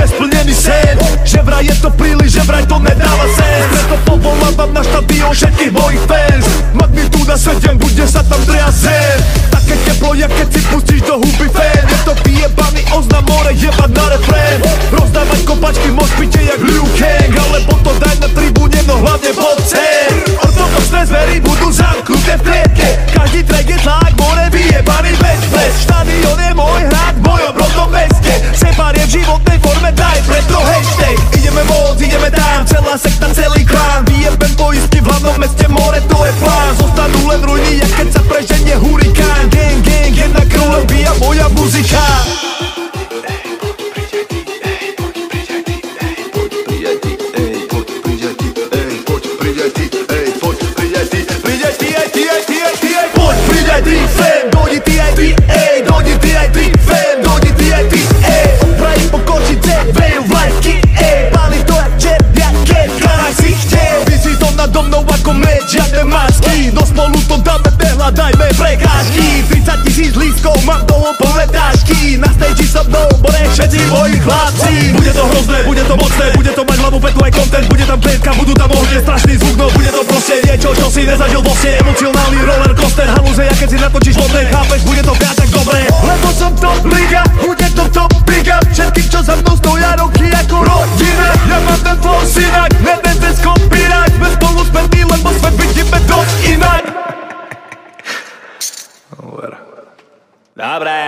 nesplnený sen. Že vraj je to príliš, že vraj to nedáva sens. Preto povolávam na štadión všetkých mojich fans. Magnitúda 7, bude sa tam triasem. Také teplo, jak keď si pustíš do huby fén. Je to vyjebaný oznam, more jebať na refrén. Rozdávať kopačky v mošpite jak Liu Kang. Alebo to daj na tribúne, no hlavne pod cen. Ortodoxné zvery budú zamknuté v klietke. Každý track je tlak, more vyjebaný bench press. Štadión je môj hrad v mojom rodnom meste. Separ je v životnej forme, daj preto hashtag. Ideme moc, ideme tam, celá sekta, celý klán. Vyjebem poistky v hlavnom meste, more to je plán. Zostanú len ruiny, jak keď sa preženie hurikán. Gang, gang, jedna krv, bíja moja muzika. Ty fam, dojdi TIP, ej, dojdi TIP, fam, dojdi TIP, ej. Opraví po kočice, vejú vlajky, ej. Pali to jak čert, jak ket, klamaj si chtěl. Vysí to nado mnou ako meč, žiadne masky. Do spolu to dáme, nehľadajme prekážky. 30 000 lístkov, mám toho plné tášky. Na stage so mnou, bude všetci moji chlapci. Bude to hrozné, bude to mocné, bude to mať hlavu, petu aj content. Bude tam petka, budú tam ohne, strašný zvuk, no bude to proste niečo, čo si nezažil vo sne. Emocionálny roller coaster, halúze, jak keď si natočíš vodné, chápeš, bude to viac tak dobré. Lebo som top liga, bude to top liga. Všetkým, čo za mnou stoja roky ako rodina. Ja mám ten flow synak, neviem ten skopírať. Sme spolu spätní, lebo svet vidíme dosť inak. Dobre.